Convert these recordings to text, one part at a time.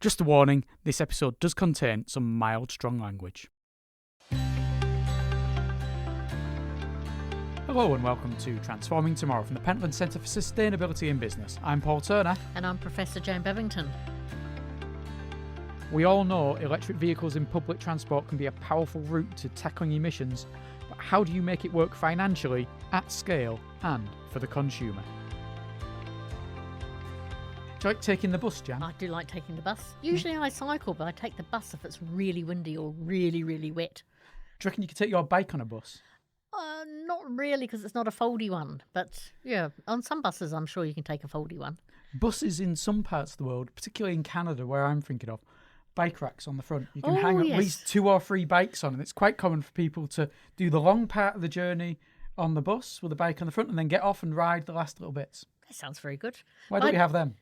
Just a warning, this episode does contain some mild, strong language. Hello and welcome to Transforming Tomorrow from the Pentland Centre for Sustainability in Business. I'm Paul Turner. And I'm Professor Jane Bevington. We all know electric vehicles in public transport can be a powerful route to tackling emissions, but how do you make it work financially, at scale, and for the consumer? Do you like taking the bus, Jan? I do like taking the bus. Usually I cycle, but I take the bus if it's really windy or really, really wet. Do you reckon you could take your bike on a bus? Not really, because it's not a foldy one. But yeah, on some buses I'm sure you can take a foldy one. Buses in some parts of the world, particularly in Canada where I'm thinking of, bike racks on the front. You can hang at least 2 or 3 bikes on, and it's quite common for people to do the long part of the journey on the bus with a bike on the front and then get off and ride the last little bits. That sounds very good. Why don't we have them?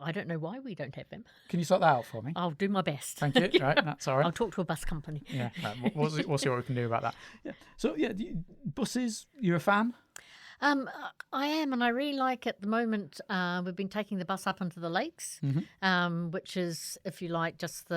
I don't know why we don't have them. Can you sort that out for me? I'll do my best. Thank you. Right, that's all right. I'll talk to a bus company. Yeah, right. We'll see what we can do about that. Yeah. So, buses, you're a fan? I am, and I really like at the moment, we've been taking the bus up into the lakes, which is, if you like, just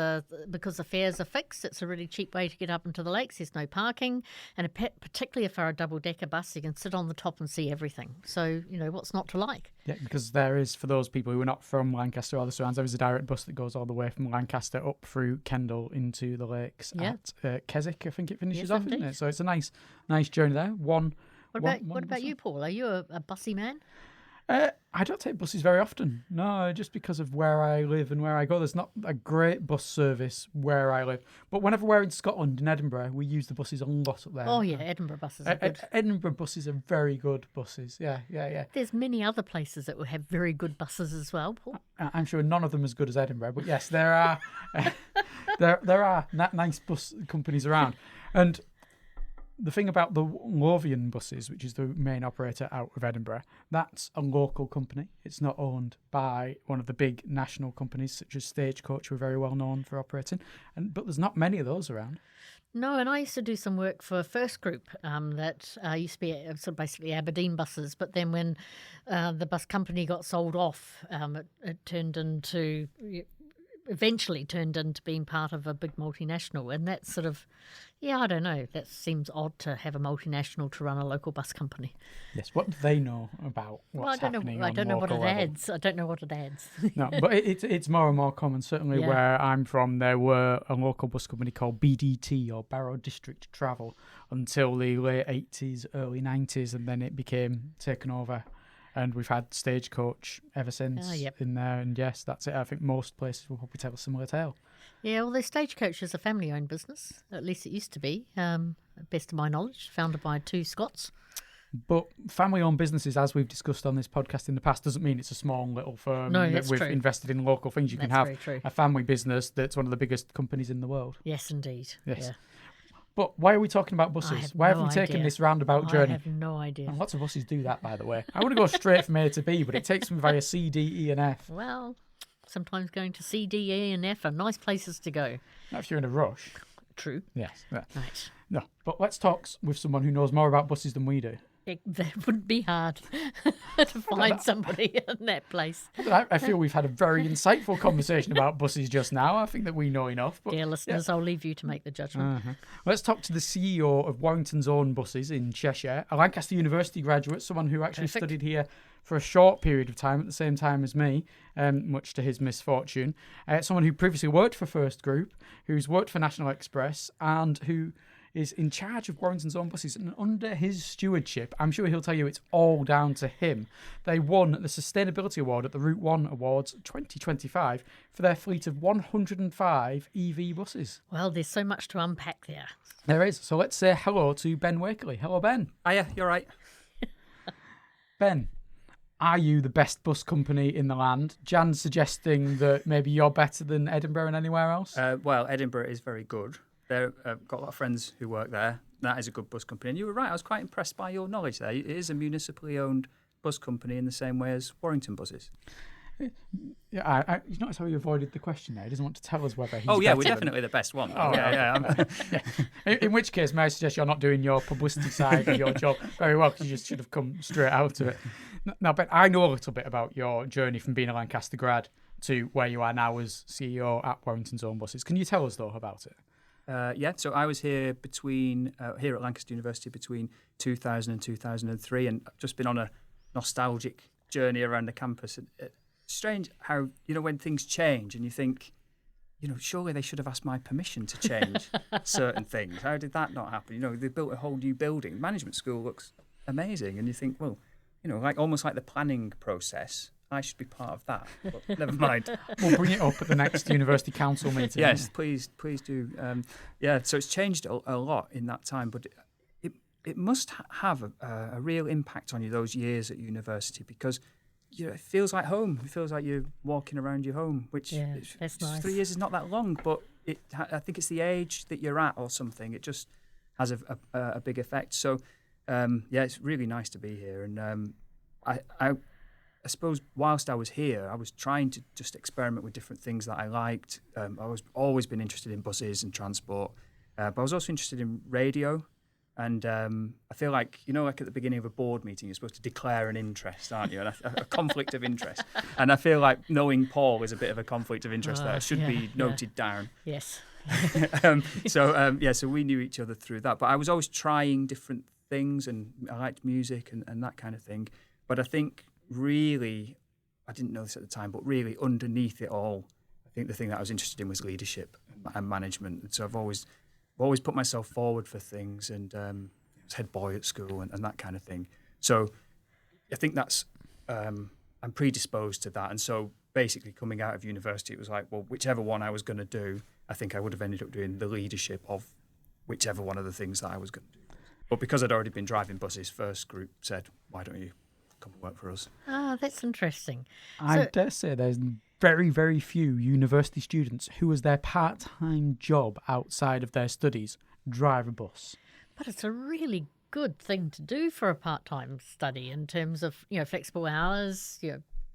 because the fares are fixed, it's a really cheap way to get up into the lakes. There's no parking, and particularly if they're a double-decker bus, you can sit on the top and see everything. So, what's not to like? Yeah, because there is, for those people who are not from Lancaster or the surrounds, there is a direct bus that goes all the way from Lancaster up through Kendal into the lakes at Keswick, I think it finishes off, isn't it? So it's a nice journey there. What about you, Paul? Are you a bussy man? I don't take buses very often. No, just because of where I live and where I go. There's not a great bus service where I live. But whenever we're in Scotland, in Edinburgh, we use the buses a lot up there. Oh, yeah, Edinburgh buses are good. Edinburgh buses are very good buses. Yeah. There's many other places that will have very good buses as well, Paul. I'm sure none of them as good as Edinburgh. But yes, there are there are nice bus companies around. And the thing about the Lothian buses, which is the main operator out of Edinburgh, that's a local company. It's not owned by one of the big national companies such as Stagecoach, who are very well known for operating. But there's not many of those around. No, and I used to do some work for First Group that used to be sort of basically Aberdeen buses. But then when the bus company got sold off, it eventually turned into being part of a big multinational. And that's sort of, I don't know, that seems odd to have a multinational to run a local bus company. Yes, what do they know about what's happening I don't know what it level? adds. I don't know what it adds. No, but it's more and more common. Certainly where I'm from, there were a local bus company called BDT, or Barrow District Travel, until the late 80s, early 90s, and then it became taken over. And we've had Stagecoach ever since in there. And yes, that's it. I think most places will probably tell a similar tale. Yeah, well, the Stagecoach is a family-owned business. At least it used to be, best of my knowledge, founded by 2 Scots. But family-owned businesses, as we've discussed on this podcast in the past, doesn't mean it's a small little firm that we've invested in local things. You can have a family business that's one of the biggest companies in the world. Yes, indeed. Yes. Yeah. But why are we talking about buses? Why have we taken this roundabout journey? I have no idea. And lots of buses do that, by the way. I want to go straight from A to B, but it takes me via C, D, E and F. Well, sometimes going to C, D, E and F are nice places to go. Not if you're in a rush. True. Yes. Yeah. Right. No, but let's talk with someone who knows more about buses than we do. That wouldn't be hard to find somebody in that place. I feel we've had a very insightful conversation about buses just now. I think that we know enough. But, dear listeners, I'll leave you to make the judgment. Let's talk to the CEO of Warrington's Own Buses in Cheshire, a Lancaster University graduate, someone who actually studied here for a short period of time at the same time as me, much to his misfortune. Someone who previously worked for First Group, who's worked for National Express, and who is in charge of Warrington's Own Buses, and under his stewardship, I'm sure he'll tell you it's all down to him. They won the Sustainability Award at the Route 1 Awards 2025 for their fleet of 105 EV buses. Well, there's so much to unpack there. There is. So let's say hello to Ben Wakerley. Hello, Ben. Hiya, you're right. Ben, are you the best bus company in the land? Jan's suggesting that maybe you're better than Edinburgh and anywhere else? Well, Edinburgh is very good. I've got a lot of friends who work there. That is a good bus company. And you were right, I was quite impressed by your knowledge there. It is a municipally owned bus company in the same way as Warrington buses. Yeah, you notice how he avoided the question there? He doesn't want to tell us whether he's we're definitely the best one. Oh, yeah. In which case, may I suggest you're not doing your publicity side of your job very well, because you just should have come straight out of it. Now, Ben, I know a little bit about your journey from being a Lancaster grad to where you are now as CEO at Warrington's Own Buses. Can you tell us, though, about it? Yeah, so I was here here at Lancaster University between 2000 and 2003, and I've just been on a nostalgic journey around the campus. It's strange how, when things change and you think, surely they should have asked my permission to change certain things. How did that not happen? They built a whole new building. Management school looks amazing, and you think, well, almost like the planning process. I should be part of that, but never mind. We'll bring it up at the next University Council meeting. Yes, please do. So it's changed a lot in that time, but it must have a real impact on you those years at university, because it feels like home. It feels like you're walking around your home, which that's nice. 3 years is not that long, but I think it's the age that you're at or something. It just has a big effect. So, it's really nice to be here. And I suppose whilst I was here, I was trying to just experiment with different things that I liked. I was always been interested in buses and transport, but I was also interested in radio. And I feel like, like at the beginning of a board meeting, you're supposed to declare an interest, aren't you? And a conflict of interest. And I feel like knowing Paul is a bit of a conflict of interest there. It should be noted down. Yes. So we knew each other through that. But I was always trying different things, and I liked music and that kind of thing. But I think really, I didn't know this at the time, but really underneath it all, I think the thing that I was interested in was leadership and management. And so I've always put myself forward for things, and I was head boy at school and that kind of thing. So I think that's, I'm predisposed to that. And so basically coming out of university, it was like, well, whichever one I was going to do, I think I would have ended up doing the leadership of whichever one of the things that I was going to do. But because I'd already been driving buses, first group said, why don't you come and work for us? That's interesting. I dare say there's very, very few university students who, as their part-time job outside of their studies, drive a bus. But it's a really good thing to do for a part-time study in terms of, flexible hours.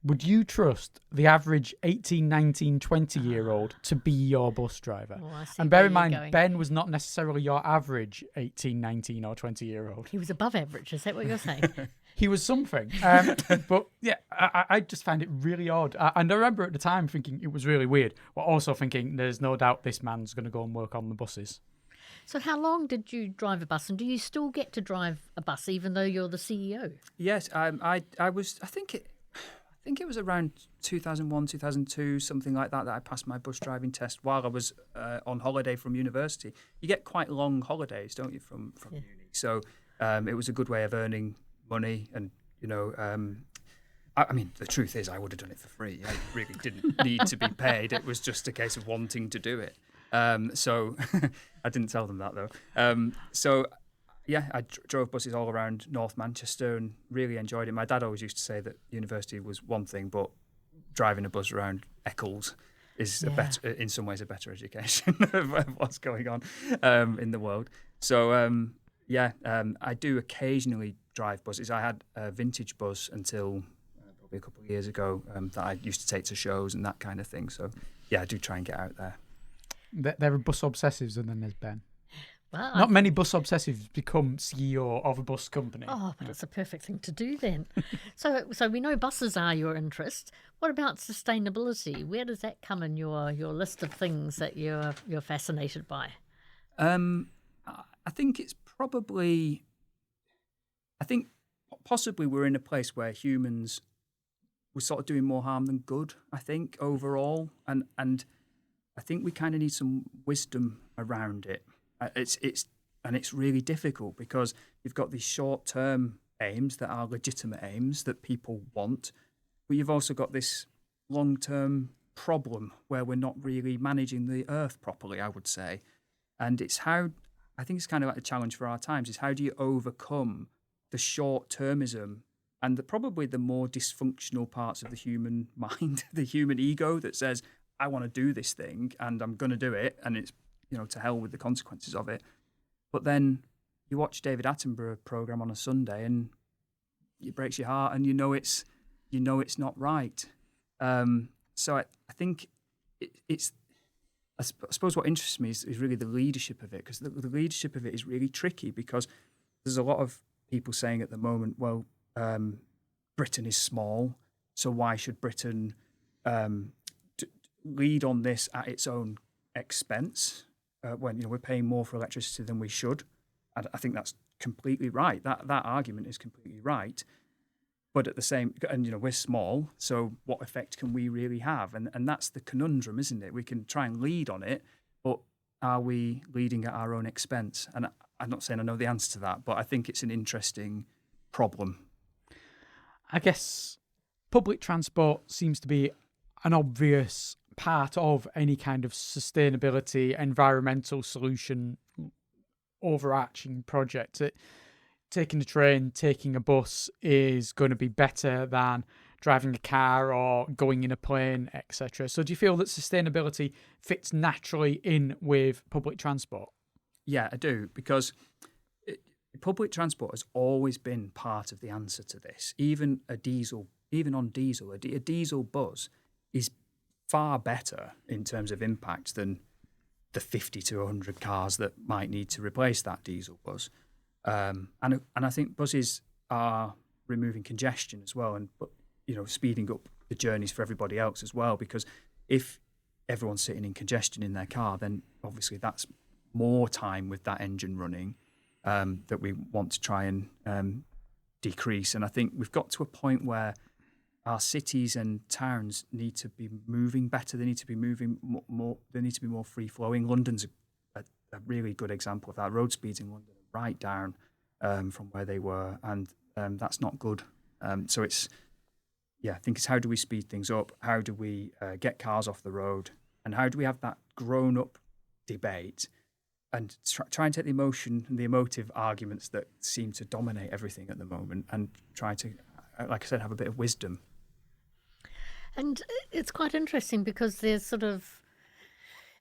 Would you trust the average 18, 19, 20-year-old to be your bus driver? And bear in mind, Ben was not necessarily your average 18, 19 or 20-year-old. He was above average. Is that what you're saying? He was something. But yeah, I just found it really odd. And I remember at the time thinking it was really weird, but also thinking there's no doubt this man's going to go and work on the buses. So how long did you drive a bus, and do you still get to drive a bus even though you're the CEO? Yes, I think it was around 2001, 2002, something like that I passed my bus driving test while I was on holiday from university. You get quite long holidays, don't you, from uni? So it was a good way of earning money. And, I mean, the truth is I would have done it for free. I really didn't need to be paid. It was just a case of wanting to do it. So I didn't tell them that, though. I drove buses all around North Manchester and really enjoyed it. My dad always used to say that university was one thing, but driving a bus around Eccles is in some ways a better education of what's going on in the world. So, I do occasionally drive buses. I had a vintage bus until probably a couple of years ago that I used to take to shows and that kind of thing. So, I do try and get out there. There are bus obsessives, and then there's Ben. Well, Not many bus obsessives become CEO of a bus company. Oh, but it's a perfect thing to do then. So we know buses are your interest. What about sustainability? Where does that come in your list of things that you're fascinated by? I think it's probably. I think possibly we're in a place where humans were sort of doing more harm than good. I think overall, and I think we kind of need some wisdom around it. It's really difficult because you've got these short-term aims that are legitimate aims that people want, but you've also got this long-term problem where we're not really managing the earth properly, I would say. And I think it's kind of like a challenge for our times, is how do you overcome the short-termism and probably the more dysfunctional parts of the human mind, the human ego that says, I want to do this thing and I'm going to do it, and it's to hell with the consequences of it. But then you watch David Attenborough program on a Sunday and it breaks your heart, and it's not right. So I think it's. I suppose what interests me is really the leadership of it, because the leadership of it is really tricky, because there's a lot of people saying at the moment, Britain is small, so why should Britain lead on this at its own expense when we're paying more for electricity than we should. I think that's completely right. That argument is completely right. But at the same, and we're small, so what effect can we really have? And that's the conundrum, isn't it? We can try and lead on it, but are we leading at our own expense? And I'm not saying I know the answer to that, but I think it's an interesting problem. I guess public transport seems to be an obvious part of any kind of sustainability, environmental solution, overarching project. Taking a train, taking a bus is going to be better than driving a car or going in a plane, etc. So do you feel that sustainability fits naturally in with public transport? Yeah, I do, because public transport has always been part of the answer to this. Even on diesel, a diesel bus is far better in terms of impact than the 50 to 100 cars that might need to replace that diesel bus. And I think buses are removing congestion as well, and speeding up the journeys for everybody else as well. Because if everyone's sitting in congestion in their car, then obviously that's more time with that engine running that we want to try and decrease. And I think we've got to a point where our cities and towns need to be moving better. They need to be moving more. They need to be more free flowing. London's a really good example of that. Road speeds in London are right down from where they were, and that's not good. So I think it's how do we speed things up? How do we get cars off the road? And how do we have that grown up debate and try and take the emotion and the emotive arguments that seem to dominate everything at the moment and try to, like I said, have a bit of wisdom. And it's quite interesting because there's sort of,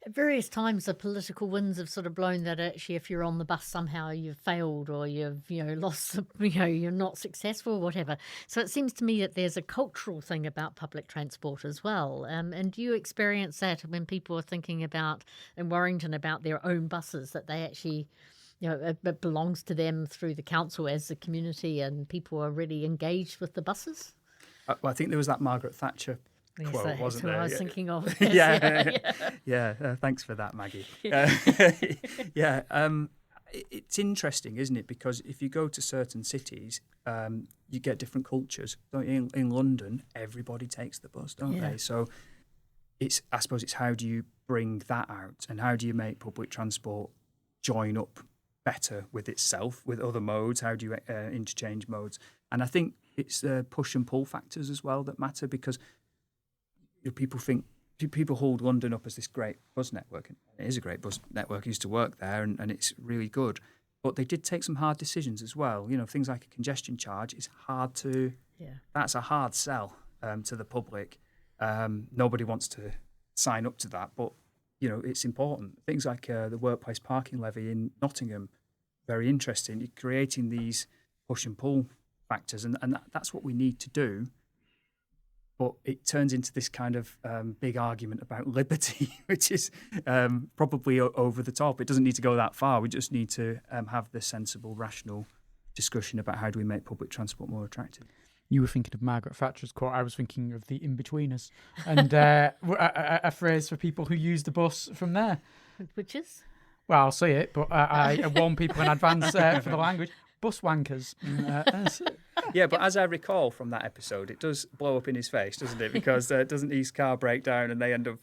at various times, the political winds have sort of blown that actually if you're on the bus somehow you've failed or you've lost, you're not successful, whatever. So it seems to me that there's a cultural thing about public transport as well. And do you experience that when people are thinking about, in Warrington, about their own buses, that they actually, it belongs to them through the council as a community and people are really engaged with the buses? Well, I think there was that Margaret Thatcher quote, that's wasn't who there? I was thinking of. Yeah. Thanks for that, Maggie. It's interesting, isn't it? Because if you go to certain cities, you get different cultures. In London, everybody takes the bus, don't they? So I suppose it's how do you bring that out, and how do you make public transport join up better with itself, with other modes? How do you interchange modes? And I think it's push and pull factors as well that matter, because people hold London up as this great bus network, and it is a great bus network. I used to work there, and it's really good. But they did take some hard decisions as well. Things like a congestion charge is hard to. Yeah. That's a hard sell to the public. Nobody wants to sign up to that, but it's important. Things like the workplace parking levy in Nottingham, very interesting. You're creating these push and pull factors, and that's what we need to do. But it turns into this kind of big argument about liberty, which is probably over the top. It doesn't need to go that far. We just need to have this sensible, rational discussion about how do we make public transport more attractive. You were thinking of Margaret Thatcher's quote. I was thinking of the in-betweeners and a phrase for people who use the bus from there. Which is? Well, I'll say it, but I warn people in advance for the language. Bus wankers. Yeah, but as I recall from that episode, it does blow up in his face, doesn't it? Because doesn't his car break down and they end up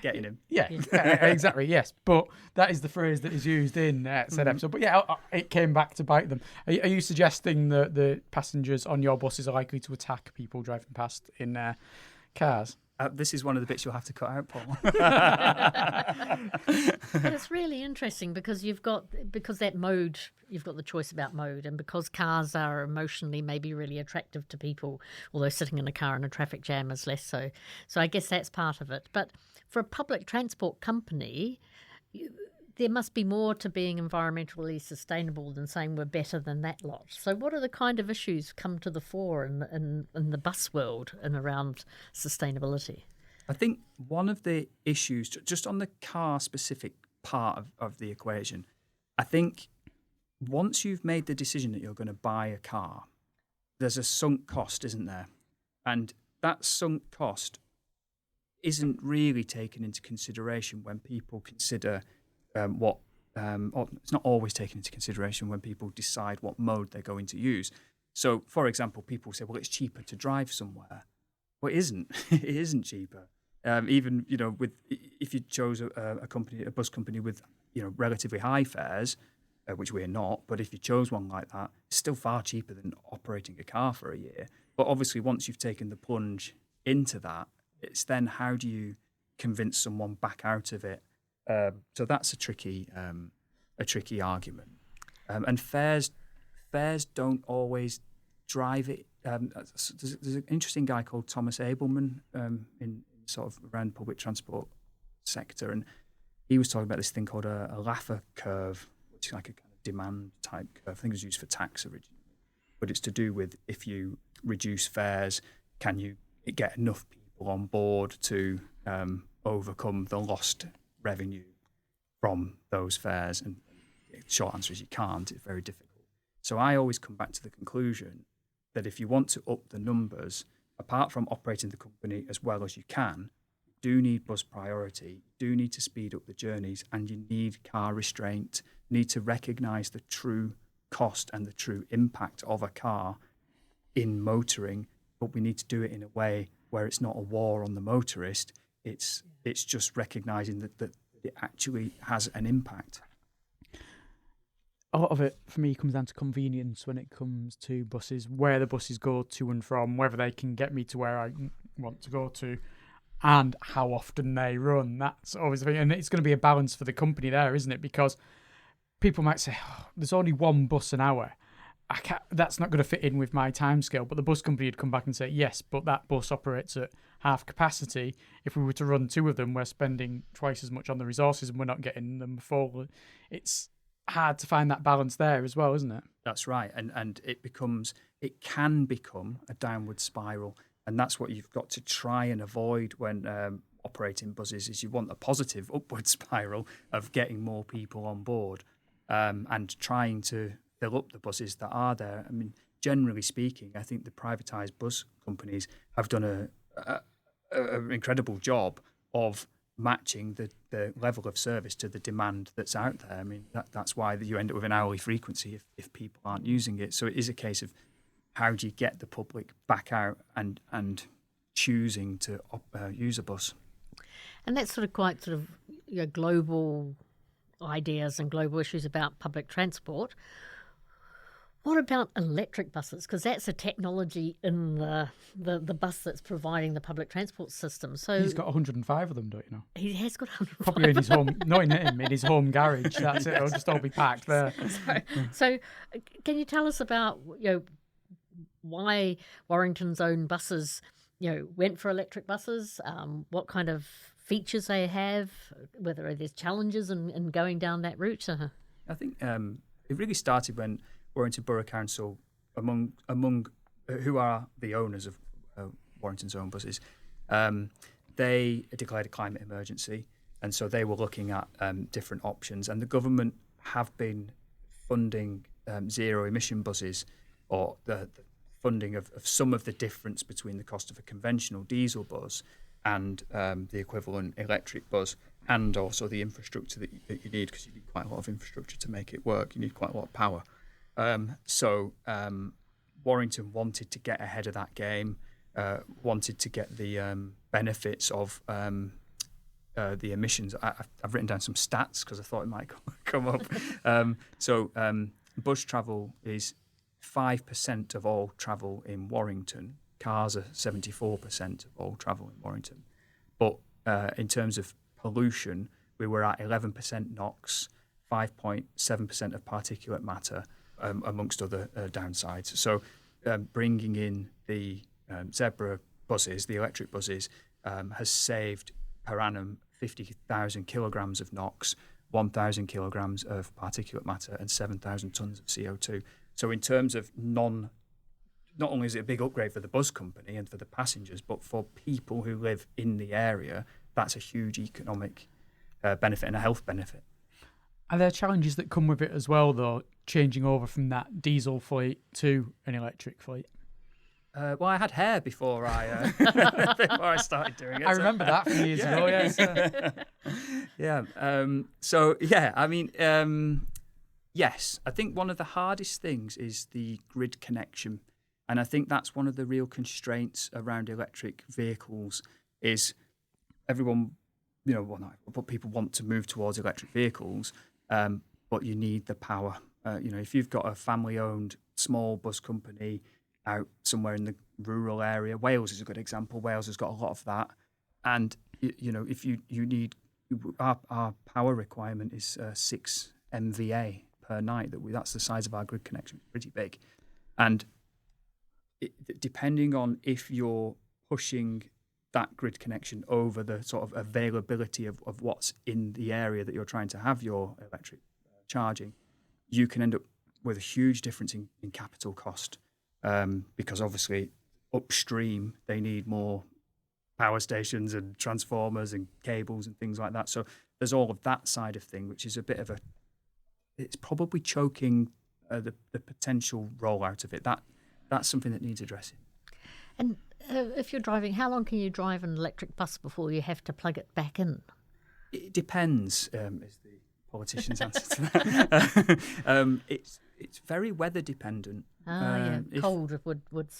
getting him? Yeah, exactly, yes. But that is the phrase that is used in said episode. But yeah, it came back to bite them. Are you suggesting that the passengers on your buses are likely to attack people driving past in cars? This is one of the bits you'll have to cut out, Paul. But it's really interesting because you've got the choice about mode, and because cars are emotionally maybe really attractive to people, although sitting in a car in a traffic jam is less so. So I guess that's part of it. But for a public transport company, there must be more to being environmentally sustainable than saying we're better than that lot. So what are the kind of issues come to the fore in the bus world and around sustainability? I think one of the issues, just on the car-specific part of the equation, I think once you've made the decision that you're going to buy a car, there's a sunk cost, isn't there? And that sunk cost isn't really taken into consideration when people consider or it's not always taken into consideration when people decide what mode they're going to use. So, for example, people say, well, it's cheaper to drive somewhere. Well, it isn't. It isn't cheaper. Even, if you chose a bus company with, relatively high fares, which we're not, but if you chose one like that, it's still far cheaper than operating a car for a year. But obviously, once you've taken the plunge into that, it's then how do you convince someone back out of it? So that's a tricky argument. And fares don't always drive it. There's an interesting guy called Thomas Abelman in sort of around public transport sector, and he was talking about this thing called a Laffer curve, which is like a kind of demand type curve. I think it was used for tax originally, but it's to do with if you reduce fares, can you get enough people on board to overcome the lost revenue from those fares? And the short answer is you can't. It's very difficult. So I always come back to the conclusion that if you want to up the numbers, apart from operating the company as well as you can, you do need bus priority, you do need to speed up the journeys, and you need car restraint, you need to recognise the true cost and the true impact of a car in motoring, but we need to do it in a way where it's not a war on the motorist, it's just recognising that it actually has an impact. A lot of it, for me, comes down to convenience when it comes to buses, where the buses go to and from, whether they can get me to where I want to go to, and how often they run. That's always the thing. And it's going to be a balance for the company there, isn't it? Because people might say, there's only one bus an hour. That's not going to fit in with my timescale. But the bus company would come back and say, yes, but that bus operates at half capacity. If we were to run two of them, we're spending twice as much on the resources and we're not getting them full. It's hard to find that balance there as well, isn't it? That's right. And it can become a downward spiral. And that's what you've got to try and avoid when operating buses, is you want a positive upward spiral of getting more people on board and trying to fill up the buses that are there. I mean, generally speaking, I think the privatised bus companies have done an incredible job of matching the level of service to the demand that's out there. I mean, that's why you end up with an hourly frequency if people aren't using it. So it is a case of how do you get the public back out and choosing to use a bus. And that's quite global ideas and global issues about public transport. What about electric buses? Because that's a technology in the bus that's providing the public transport system. So he's got 105 of them, don't you know? He has got 105. Probably in his home, not in him, in his home garage. That's it. It'll just all be packed there. So can you tell us about why Warrington's own buses went for electric buses? What kind of features they have? Whether there's challenges in going down that route? I think it really started when Warrington Borough Council, among who are the owners of Warrington's own buses, they declared a climate emergency, and so they were looking at different options. And the government have been funding zero emission buses, or the funding of some of the difference between the cost of a conventional diesel bus and the equivalent electric bus, and also the infrastructure that you need, because you need quite a lot of infrastructure to make it work. You need quite a lot of power. So Warrington wanted to get ahead of that game, wanted to get the benefits of the emissions. I've written down some stats because I thought it might come up. So bus travel is 5% of all travel in Warrington. Cars are 74% of all travel in Warrington. But in terms of pollution, we were at 11% NOx, 5.7% of particulate matter, amongst other downsides. So bringing in the Zebra buses, the electric buses, has saved per annum 50,000 kilograms of NOx, 1,000 kilograms of particulate matter, and 7,000 tons of CO2. So in terms of not only is it a big upgrade for the bus company and for the passengers, but for people who live in the area, that's a huge economic benefit and a health benefit. Are there challenges that come with it as well, though, changing over from that diesel fleet to an electric fleet? Well, I had hair before I before I started doing it. I remember that from years ago. Yes. Yeah. So yeah, I mean, yes, I think one of the hardest things is the grid connection, and I think that's one of the real constraints around electric vehicles. Is everyone, well, not, but people want to move towards electric vehicles, but you need the power. If you've got a family-owned small bus company out somewhere in the rural area, Wales is a good example. Wales has got a lot of that, and if you need our power requirement is 6 MVA per night. That's the size of our grid connection. It's pretty big, and depending on if you're pushing that grid connection over the sort of availability of what's in the area that you're trying to have your electric charging, you can end up with a huge difference in capital cost, because obviously upstream they need more power stations and transformers and cables and things like that. So there's all of that side of thing, which is a bit of it's probably choking the potential rollout of it. That's something that needs addressing. And if you're driving, how long can you drive an electric bus before you have to plug it back in? It depends, is the politician's answer to that. It's very weather dependent. Cold would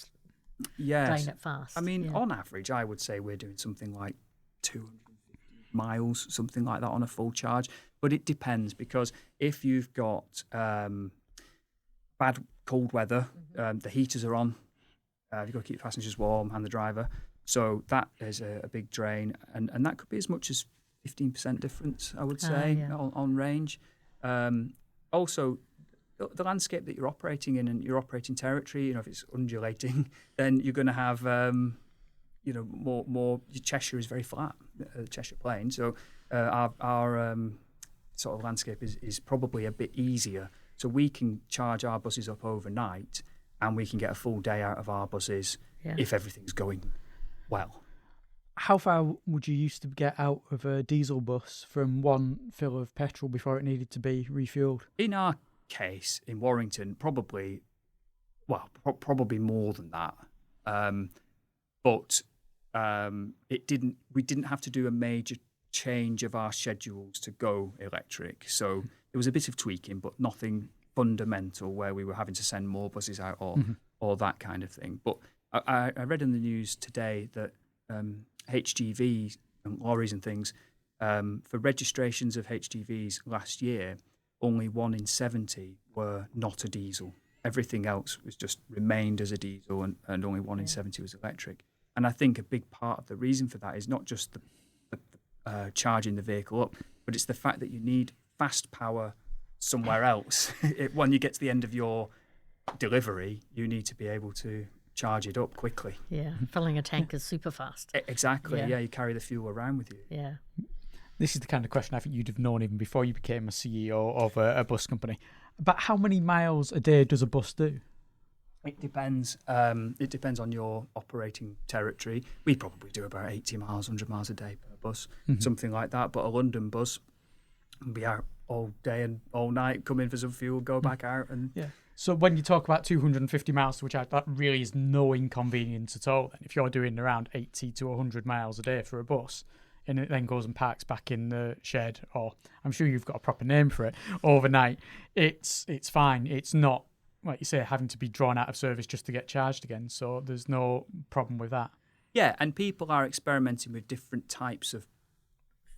drain it fast. I mean, on average, I would say we're doing something like 250 miles, something like that on a full charge. But it depends, because if you've got bad cold weather, the heaters are on, you've got to keep the passengers warm and the driver. So that is a big drain. And that could be as much as 15% difference, I would say, on range. Also, the landscape that you're operating in and your operating territory, if it's undulating, then you're going to have, more. Cheshire is very flat, Cheshire Plain. So our sort of landscape is probably a bit easier. So we can charge our buses up overnight, and we can get a full day out of our buses if everything's going well. How far would you used to get out of a diesel bus from one fill of petrol before it needed to be refuelled? In our case, in Warrington, probably more than that. But we didn't have to do a major change of our schedules to go electric. So there was a bit of tweaking, but nothing fundamental where we were having to send more buses out or that kind of thing. But I read in the news today that HGVs and lorries and things, for registrations of HGVs last year, only 1 in 70 were not a diesel. Everything else was just remained as a diesel, and only 1 in 70 was electric. And I think a big part of the reason for that is not just the charging the vehicle up, but it's the fact that you need fast power somewhere else. When you get to the end of your delivery, you need to be able to charge it up quickly. Yeah, filling a tank is super fast. Exactly, yeah, you carry the fuel around with you. Yeah. This is the kind of question I think you'd have known even before you became a CEO of a bus company. About how many miles a day does a bus do? It depends. It depends on your operating territory. We probably do about 80 miles, 100 miles a day per bus, something like that. But a London bus can be out all day and all night, come in for some fuel, go back out. So when you talk about 250 miles to a charge, that really is no inconvenience at all. Then, if you're doing around 80 to 100 miles a day for a bus, and it then goes and parks back in the shed, or I'm sure you've got a proper name for it, overnight, it's fine. It's not, like you say, having to be drawn out of service just to get charged again. So there's no problem with that. Yeah, and people are experimenting with different types of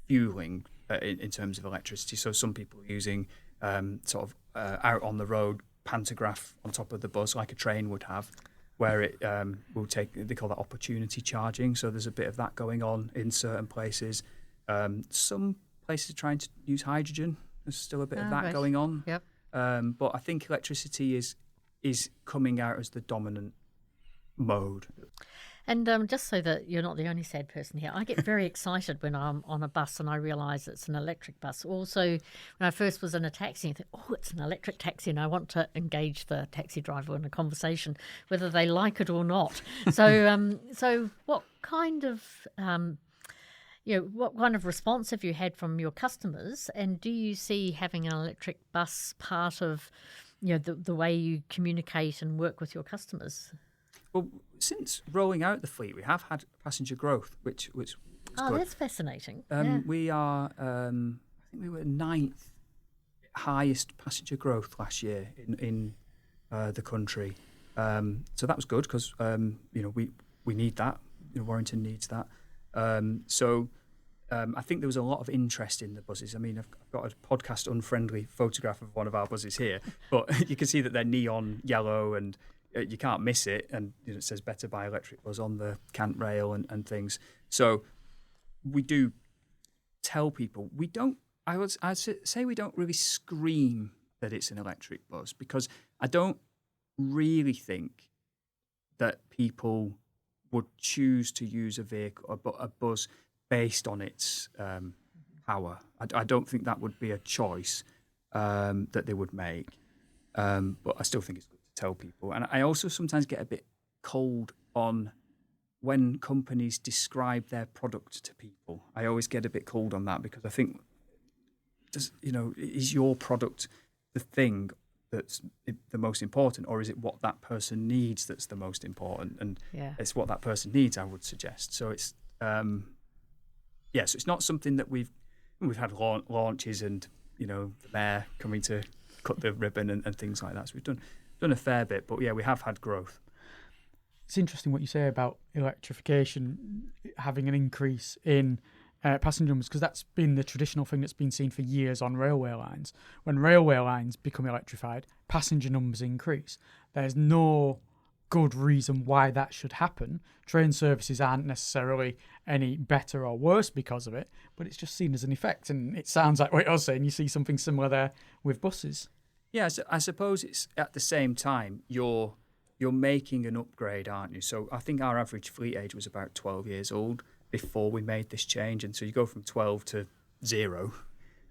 fueling in terms of electricity. So some people are using out on the road pantograph on top of the bus, like a train would have, where it will take, they call that opportunity charging. So there's a bit of that going on in certain places. Some places are trying to use hydrogen. There's still a bit of that going on. Yep. But I think electricity is coming out as the dominant mode. And just so that you're not the only sad person here, I get very excited when I'm on a bus and I realise it's an electric bus. Also, when I first was in a taxi, I think, it's an electric taxi, and I want to engage the taxi driver in a conversation, whether they like it or not. So, so what kind of what kind of response have you had from your customers, and do you see having an electric bus part of the way you communicate and work with your customers? Well, since rolling out the fleet, we have had passenger growth, which is good. That's fascinating. We are, I think we were ninth highest passenger growth last year in the country. So that was good because we need that. Warrington needs that. I think there was a lot of interest in the buses. I mean, I've got a podcast unfriendly photograph of one of our buses here, but you can see that they're neon yellow and you can't miss it. And it says "Better Buy Electric Bus" on the cant rail and things. So we do tell people we don't. I'd say we don't really scream that it's an electric bus because I don't really think that people would choose to use a vehicle, a bus, based on its power. I don't think that would be a choice that they would make. But I still think it's good to tell people. And I also sometimes get a bit cold on when companies describe their product to people. I always get a bit cold on that because I think, is your product the thing that's the most important, or is it what that person needs that's the most important? And it's what that person needs, I would suggest. So it's so it's not something that we've had launches and the mayor coming to cut the ribbon and things like that. So we've done a fair bit, but we have had growth. It's interesting what you say about electrification having an increase in passenger numbers, because that's been the traditional thing that's been seen for years on railway lines. When railway lines become electrified, passenger numbers increase. There's no good reason why that should happen. Train services aren't necessarily any better or worse because of it, but it's just seen as an effect. And it sounds like what you're saying, you see something similar there with buses. Yeah, so I suppose it's at the same time you're making an upgrade, aren't you? So I think our average fleet age was about 12 years old before we made this change, and so you go from 12 to 0,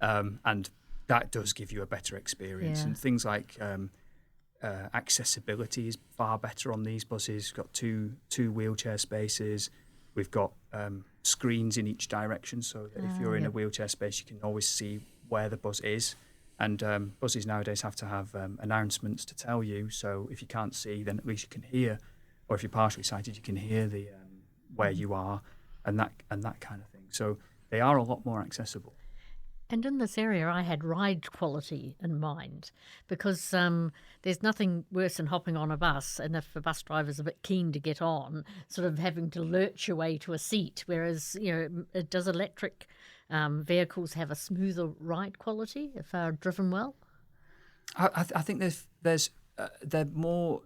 and that does give you a better experience. And things like accessibility is far better on these buses. We've got two wheelchair spaces. We've got screens in each direction, so that if you're in a wheelchair space, you can always see where the bus is. And buses nowadays have to have announcements to tell you. So if you can't see, then at least you can hear, or if you're partially sighted, you can hear the where you are, and that kind of thing. So they are a lot more accessible. And in this area, I had ride quality in mind, because there's nothing worse than hopping on a bus, and if a bus driver's a bit keen to get on, sort of having to lurch your way to a seat. Whereas, does electric vehicles have a smoother ride quality if they're driven well? I think they're more.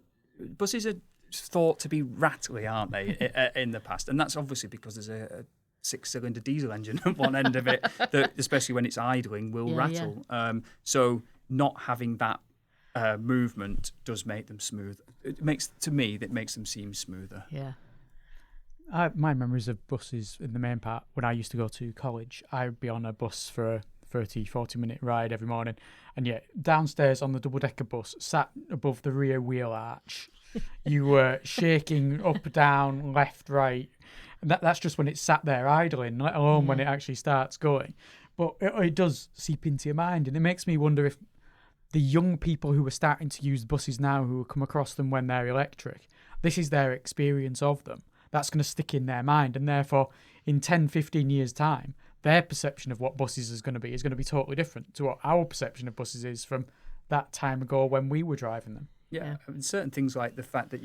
Buses are thought to be rattly, aren't they, in the past? And that's obviously because there's a 6-cylinder diesel engine at one end of it that, especially when it's idling, will rattle. Yeah. So not having that movement does make them smooth. That makes them seem smoother. Yeah. My memories of buses in the main part, when I used to go to college, I'd be on a bus for a 30-40 minute ride every morning, and yet downstairs on the double-decker bus, sat above the rear wheel arch, you were shaking up, down, left, right. And that's just when it's sat there idling, let alone when it actually starts going. But it does seep into your mind, and it makes me wonder if the young people who are starting to use buses now, who will come across them when they're electric, this is their experience of them. That's going to stick in their mind, and therefore in 10, 15 years' time, their perception of what buses is going to be totally different to what our perception of buses is from that time ago when we were driving them. Yeah. I mean, certain things like the fact that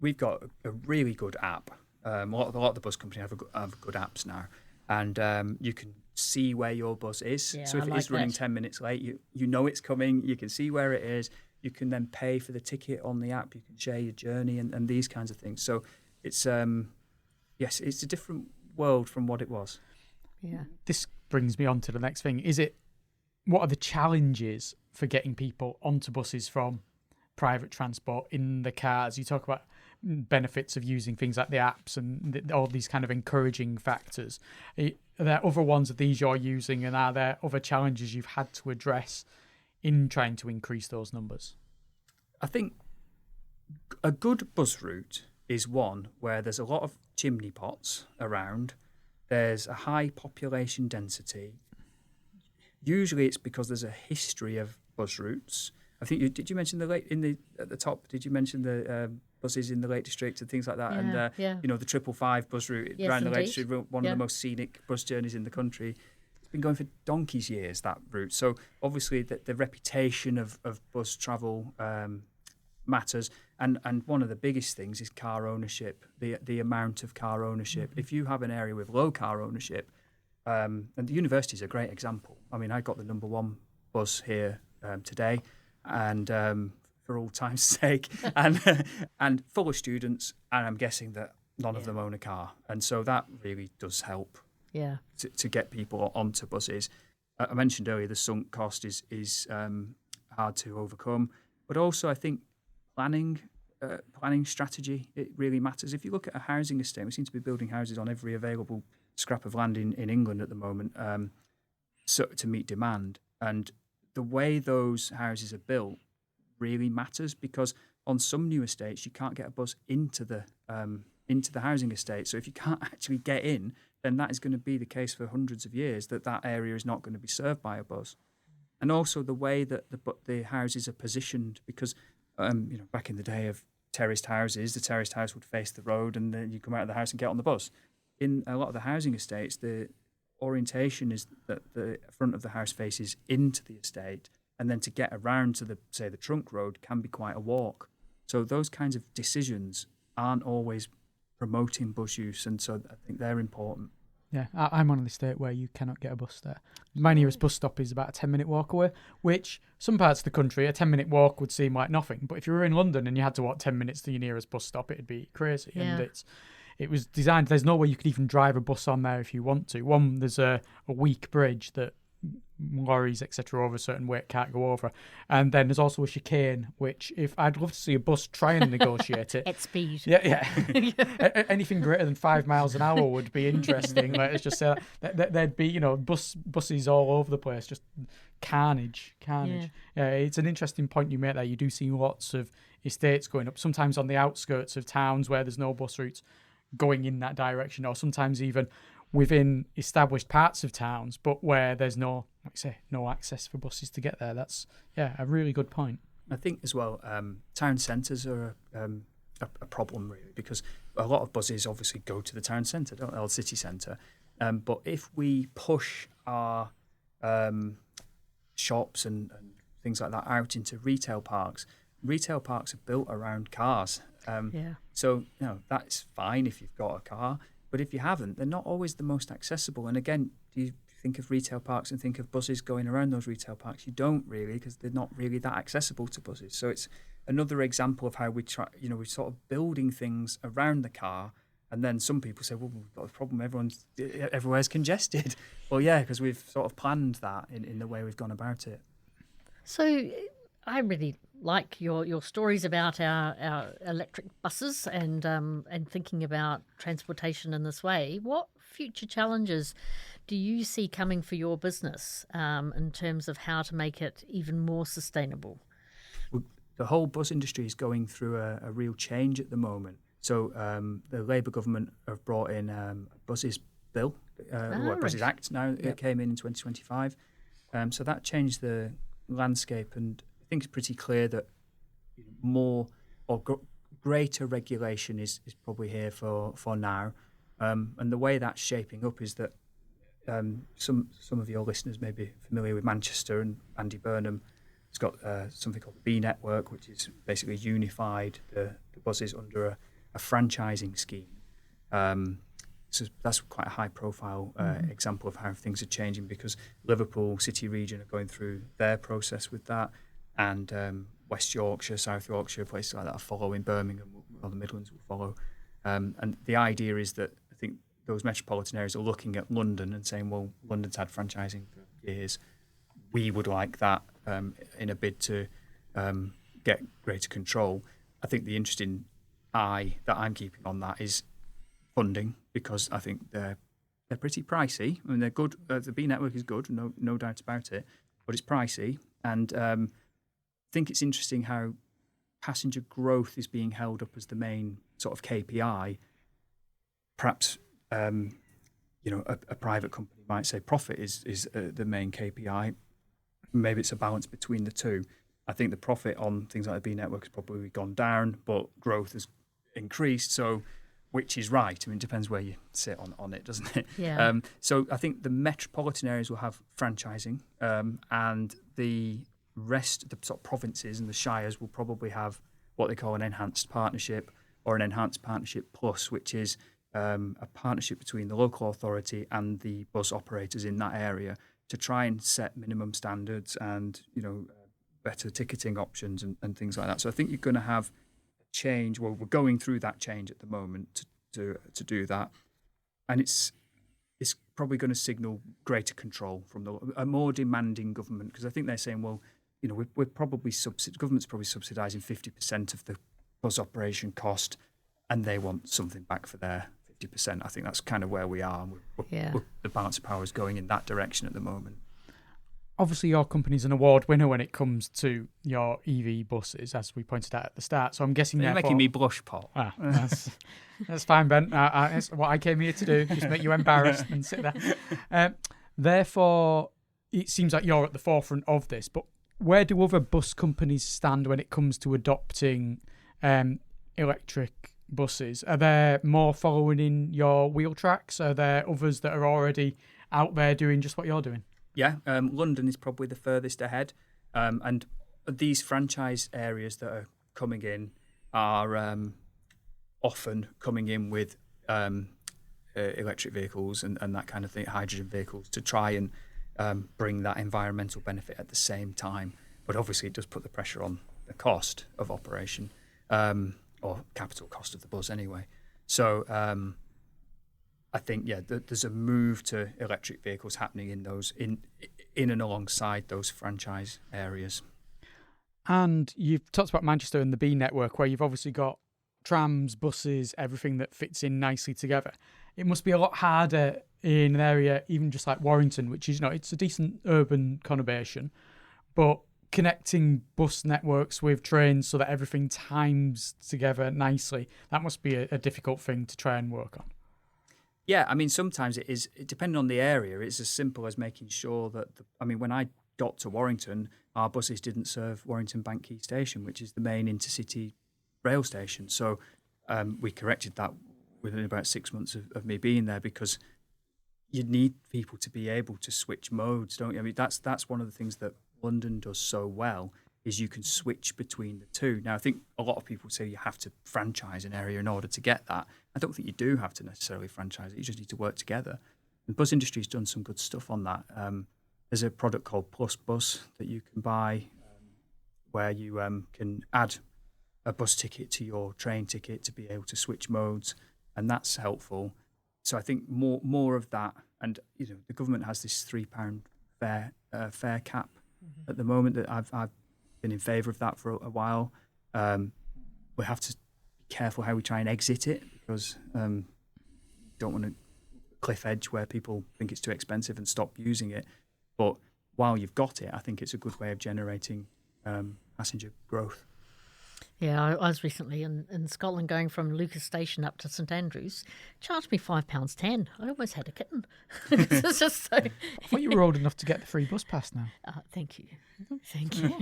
we've got a really good app. A lot of the bus companies have good apps now, and you can see where your bus is. Yeah, so if it's running 10 minutes late, you know it's coming. You can see where it is. You can then pay for the ticket on the app. You can share your journey and these kinds of things. So it's it's a different world from what it was. Yeah. This brings me on to the next thing. What are the challenges for getting people onto buses from private transport in the cars? You talk about benefits of using things like the apps and all these kind of encouraging factors. Are there other ones of these you're using, and are there other challenges you've had to address in trying to increase those numbers? I think a good bus route is one where there's a lot of chimney pots around. There's a high population density. Usually it's because there's a history of bus routes, I think did you mention at the top? Did you mention the buses in the Lake District and things like that? And the 555 bus route around the Lake District, one of the most scenic bus journeys in the country. It's been going for donkey's years, that route. So obviously the reputation of bus travel matters, and one of the biggest things is car ownership. The amount of car ownership. If you have an area with low car ownership, and the university is a great example. I mean, I got the number 1 bus here today, and for all time's sake, and full of students, and I'm guessing that none of them own a car, and so that really does help. Yeah. To get people onto buses. I mentioned earlier the sunk cost is hard to overcome, but also I think planning strategy, it really matters. If you look at a housing estate, we seem to be building houses on every available scrap of land in England at the moment, so to meet demand. And the way those houses are built really matters, because on some new estates you can't get a bus into the housing estate. So if you can't actually get in, then that is going to be the case for hundreds of years, that area is not going to be served by a bus. And also the way that the houses are positioned, because back in the day of terraced houses, the terraced house would face the road, and then you come out of the house and get on the bus. In a lot of the housing estates, the orientation is that the front of the house faces into the estate, and then to get around to the trunk road can be quite a walk. So those kinds of decisions aren't always promoting bus use, and so I think they're important. Yeah, I'm on an estate where you cannot get a bus there. My nearest bus stop is about a 10-minute walk away, which some parts of the country, a 10-minute walk would seem like nothing. But if you were in London and you had to walk 10 minutes to your nearest bus stop, it'd be crazy. Yeah. And it was designed, there's no way you could even drive a bus on there if you want to. One, there's a weak bridge that lorries, etc., over a certain weight can't go over. And then there's also a chicane, which I'd love to see a bus try and negotiate it. At speed. Yeah. Anything greater than 5 miles an hour would be interesting. Let's just say that there'd be, buses all over the place, just carnage. Yeah, it's an interesting point you make there. You do see lots of estates going up, sometimes on the outskirts of towns where there's no bus routes going in that direction, or sometimes even within established parts of towns, but where there's no access for buses to get there. That's a really good point. I think as well, town centres are a problem really, because a lot of buses obviously go to the town centre, don't they, or city centre. But if we push our shops and things like that out into retail parks are built around cars. So that's fine if you've got a car. But if you haven't, they're not always the most accessible. And again, do you think of retail parks and think of buses going around those retail parks? You don't really, because they're not really that accessible to buses. So it's another example of how we try, we're sort of building things around the car. And then some people say, well, we've got a problem. Everywhere's congested. Well, yeah, because we've sort of planned that in the way we've gone about it. So I really like your stories about our electric buses and thinking about transportation in this way. What future challenges do you see coming for your business in terms of how to make it even more sustainable? Well, the whole bus industry is going through a real change at the moment. So the Labour government have brought in a buses bill, Buses Act now. Yep. It came in 2025. So that changed the landscape, and I think it's pretty clear that more or greater regulation is probably here for now. And the way that's shaping up is that some of your listeners may be familiar with Manchester, and Andy Burnham has got something called the B Network, which is basically unified the buses under a franchising scheme. So that's quite a high-profile example of how things are changing, because Liverpool City Region are going through their process with that, and West Yorkshire, South Yorkshire, places like that are following. Birmingham or the Midlands will follow. And the idea is that I think those metropolitan areas are looking at London and saying, well, London's had franchising for years. We would like that in a bid to get greater control. I think the interesting eye that I'm keeping on that is funding, because I think they're pretty pricey. I mean, they're good. The B Network is good, no doubt about it, but it's pricey. And I think it's interesting how passenger growth is being held up as the main sort of KPI. Perhaps a private company might say profit is the main KPI. Maybe it's a balance between the two. I think the profit on things like the B network has probably gone down, but growth has increased. So, which is right? I mean, it depends where you sit on it, doesn't it? Yeah. So I think the metropolitan areas will have franchising, and the rest, the sort of provinces and the shires, will probably have what they call an enhanced partnership or an enhanced partnership plus, which is a partnership between the local authority and the bus operators in that area to try and set minimum standards and better ticketing options and things like that. So I think you're going to have change. Well, we're going through that change at the moment to do that, and it's probably going to signal greater control from a more demanding government, because I think they're saying, well, we're probably government's probably subsidising 50% of the bus operation cost, and they want something back for their 50%. I think that's kind of where we are. The balance of power is going in that direction at the moment. Obviously, your company's an award winner when it comes to your EV buses, as we pointed out at the start. So I'm guessing you're making me blush, Paul. That's fine, Ben. That's what I came here to do, just make you embarrassed and sit there. Therefore, it seems like you're at the forefront of this. But where do other bus companies stand when it comes to adopting electric buses? Are there more following in your wheel tracks? Are there others that are already out there doing just what you're doing? Yeah, London is probably the furthest ahead, and these franchise areas that are coming in are often coming in with electric vehicles and that kind of thing, hydrogen vehicles, to try and bring that environmental benefit at the same time. But obviously it does put the pressure on the cost of operation, or capital cost of the bus anyway. So I think, there's a move to electric vehicles happening in those in and alongside those franchise areas. And you've talked about Manchester and the B network, where you've obviously got trams, buses, everything that fits in nicely together. It must be a lot harder in an area even just like Warrington, which is, it's a decent urban conurbation, but connecting bus networks with trains so that everything times together nicely, that must be a difficult thing to try and work on. Yeah, I mean, sometimes depending on the area, it's as simple as making sure that, when I got to Warrington, our buses didn't serve Warrington Bank Quay Station, which is the main intercity rail station. So we corrected that within about 6 months of me being there, because you need people to be able to switch modes, don't you? I mean, that's one of the things that London does so well, is you can switch between the two. Now, I think a lot of people say you have to franchise an area in order to get that. I don't think you do have to necessarily franchise it. You just need to work together. The bus industry's done some good stuff on that. There's a product called Plus Bus that you can buy, where you can add a bus ticket to your train ticket to be able to switch modes, and that's helpful. So I think more of that, and the government has this £3 fare cap at the moment that I've been in favour of that for a while. We have to be careful how we try and exit it, because don't want to cliff edge where people think it's too expensive and stop using it. But while you've got it, I think it's a good way of generating passenger growth. Yeah, I was recently in Scotland going from Lucas Station up to St Andrews. Charged me £5.10. I almost had a kitten. It's just so... I thought you were old enough to get the free bus pass now. Thank you. Thank you.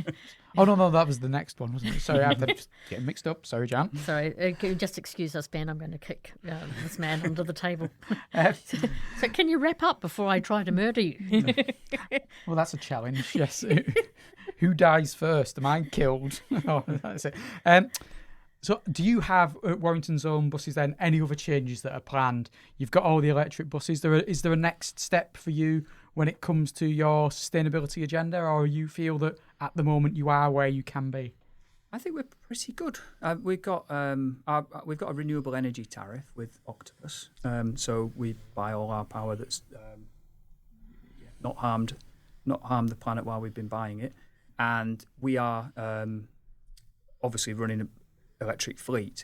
Oh, no, that was the next one, wasn't it? Sorry, I'm just getting mixed up. Sorry, Jan. Sorry, just excuse us, Ben. I'm going to kick this man under the table. So can you wrap up before I try to murder you? No. Well, that's a challenge, yes. Who dies first? Am I killed? Oh, that's it. So do you have Warrington's own buses then any other changes that are planned? You've got all the electric buses. Is there a next step for you when it comes to your sustainability agenda, or you feel that at the moment you are where you can be? I think we're pretty good. We've got a renewable energy tariff with Octopus, so we buy all our power that's not harmed the planet while we've been buying it. And we are obviously running an electric fleet.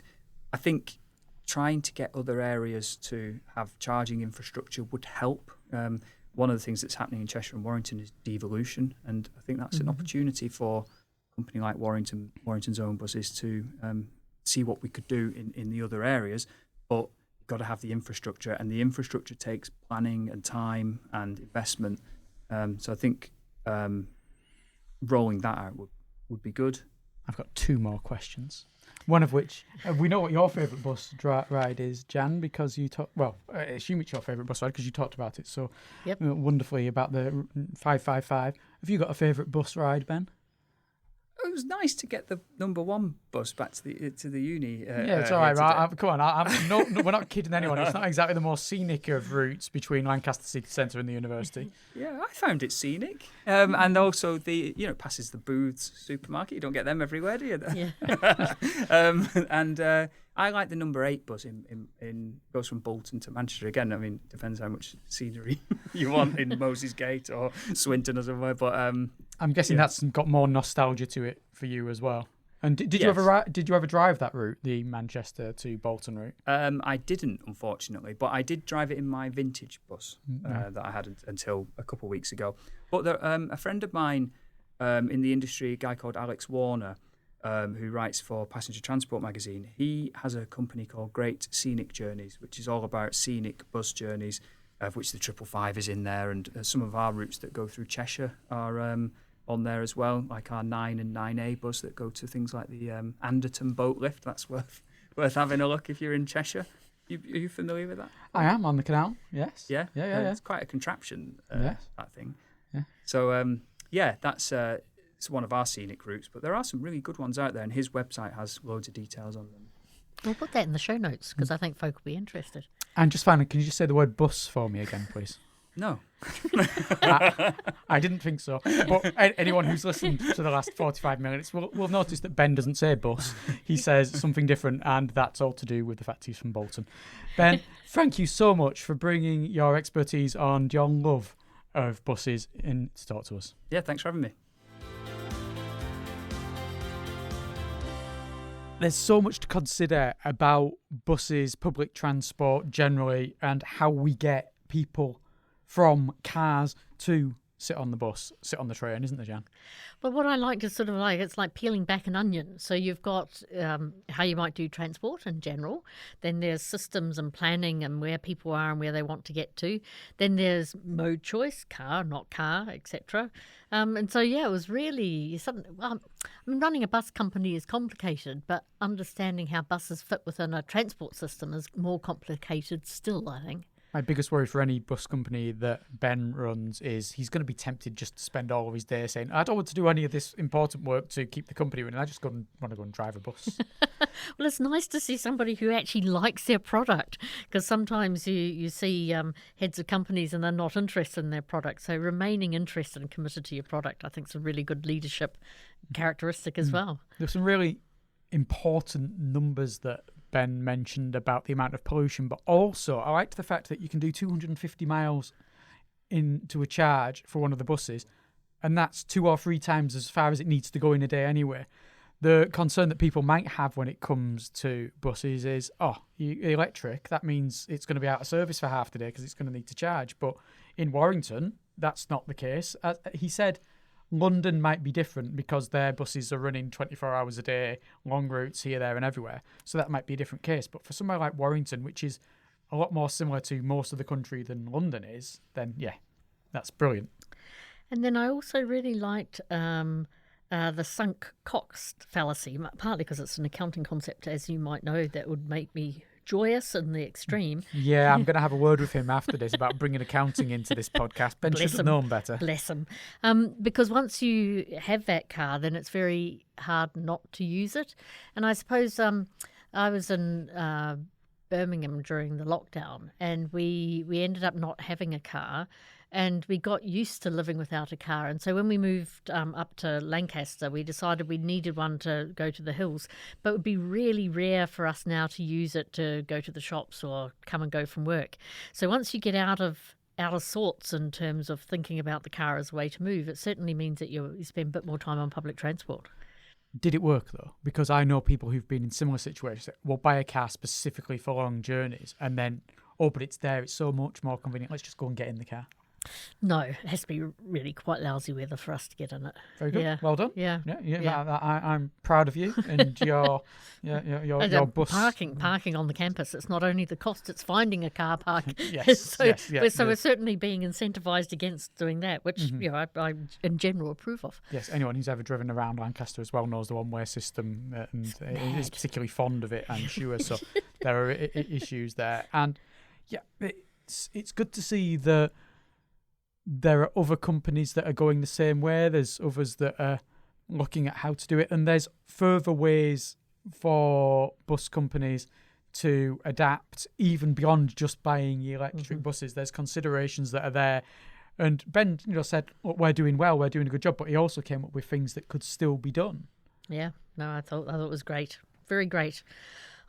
I think trying to get other areas to have charging infrastructure would help. One of the things that's happening in Cheshire and Warrington is devolution, and I think that's an opportunity for a company like Warrington's own buses to see what we could do in the other areas. But you've got to have the infrastructure, and the infrastructure takes planning and time and investment. So I think rolling that out would be good. I've got 2 more questions. One of which, we know what your favourite bus ride is, Jan, because you talked, I assume it's your favourite bus ride because you talked about it so wonderfully about the 555. Have you got a favourite bus ride, Ben? It was nice to get the number 1 bus back to the uni. Yeah, it's all right. Come on, no, we're not kidding anyone. It's not exactly the most scenic of routes between Lancaster City Centre and the university. Yeah, I found it scenic, and also it passes the Booths supermarket. You don't get them everywhere, do you? Yeah. I like the number 8 bus in goes from Bolton to Manchester. Again, I mean, depends how much scenery you want in Moses Gate or Swinton or somewhere. But I'm guessing that's got more nostalgia to it for you as well. And did you ever drive that route, the Manchester to Bolton route? I didn't, unfortunately, but I did drive it in my vintage bus that I had until a couple of weeks ago. But a friend of mine in the industry, a guy called Alex Warner, who writes for Passenger Transport magazine, he has a company called Great Scenic Journeys, which is all about scenic bus journeys, of which the 555 is in there, and some of our routes that go through Cheshire are on there as well, like our 9 and 9A bus that go to things like the Anderton boat lift. That's worth having a look if you're in Cheshire. Are you familiar with that? I am, on the canal, yes. Yeah? Yeah. It's quite a contraption, yes. that thing. Yeah. So, that's it's one of our scenic routes, but there are some really good ones out there, and his website has loads of details on them. We'll put that in the show notes because I think folk will be interested. And just finally, can you just say the word bus for me again, please? No. I didn't think so. But anyone who's listened to the last 45 minutes will notice that Ben doesn't say bus. He says something different, and that's all to do with the fact he's from Bolton. Ben, thank you so much for bringing your expertise on your love of buses in to talk to us. Yeah, thanks for having me. There's so much to consider about buses, public transport generally, and how we get people from cars to sit on the bus, sit on the train, isn't there, Jan? But what I like is it's like peeling back an onion. So you've got how you might do transport in general. Then there's systems and planning and where people are and where they want to get to. Then there's mode choice, car, not car, etc. And so, it was really something. Running a bus company is complicated, but understanding how buses fit within a transport system is more complicated still, I think. My biggest worry for any bus company that Ben runs is he's going to be tempted just to spend all of his day saying, I don't want to do any of this important work to keep the company running. I just want to go and drive a bus. Well, it's nice to see somebody who actually likes their product, because sometimes you see heads of companies and they're not interested in their product. So remaining interested and committed to your product, I think, is a really good leadership characteristic as well. There's some really important numbers that Ben mentioned about the amount of pollution, but also I liked the fact that you can do 250 miles into a charge for one of the buses, and that's 2 or 3 times as far as it needs to go in a day anyway. The concern that people might have when it comes to buses is, electric, that means it's going to be out of service for half the day because it's going to need to charge. But in Warrington, that's not the case. He said London might be different because their buses are running 24 hours a day, long routes here, there and everywhere. So that might be a different case. But for somewhere like Warrington, which is a lot more similar to most of the country than London is, then that's brilliant. And then I also really liked the sunk cost fallacy, partly because it's an accounting concept, as you might know, that would make me joyous in the extreme. Yeah, I'm going to have a word with him after this about bringing accounting into this podcast. Ben should have known better. Bless him. Because once you have that car, then it's very hard not to use it. And I suppose I was in Birmingham during the lockdown, and we ended up not having a car. And we got used to living without a car. And so when we moved up to Lancaster, we decided we needed one to go to the hills. But it would be really rare for us now to use it to go to the shops or come and go from work. So once you get out of sorts in terms of thinking about the car as a way to move, it certainly means that you spend a bit more time on public transport. Did it work, though? Because I know people who've been in similar situations that will buy a car specifically for long journeys and then, but it's there, it's so much more convenient, let's just go and get in the car. No, it has to be really quite lousy weather for us to get in it. Very good. Yeah. Well done. Yeah. Yeah. I'm proud of you and your bus. Parking on the campus. It's not only the cost; it's finding a car park. Yes. so yes. we're certainly being incentivised against doing that, which I in general approve of. Yes, anyone who's ever driven around Lancaster as well knows the one-way system and is particularly fond of it, I'm sure. So there are issues there. And yeah, it's good to see that there are other companies that are going the same way. There's others that are looking at how to do it. And there's further ways for bus companies to adapt even beyond just buying electric buses. There's considerations that are there. And Ben, said, look, we're doing well, we're doing a good job, but he also came up with things that could still be done. Yeah. No, I thought it was great. Very great.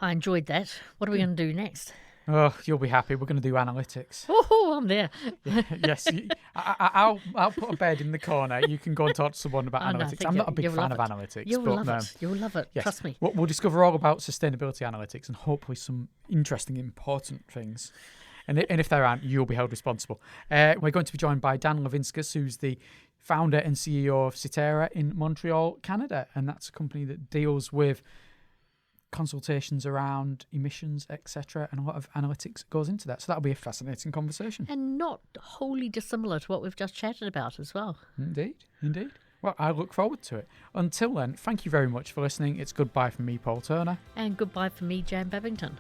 I enjoyed that. What are we going to do next? Oh, you'll be happy. We're going to do analytics. Oh, I'm there. Yes. I'll put a bed in the corner. You can go and talk to someone about analytics. I'm not a big fan of analytics. You'll love it. You'll love it. Yes. Trust me. We'll discover all about sustainability analytics and hopefully some interesting, important things. And if there aren't, you'll be held responsible. We're going to be joined by Dan Levinskas, who's the founder and CEO of Cetera in Montreal, Canada. And that's a company that deals with consultations around emissions, etc., and a lot of analytics goes into that. So that'll be a fascinating conversation. And not wholly dissimilar to what we've just chatted about as well. Indeed. Well, I look forward to it. Until then, thank you very much for listening. It's goodbye from me, Paul Turner. And goodbye from me, Jan Babington.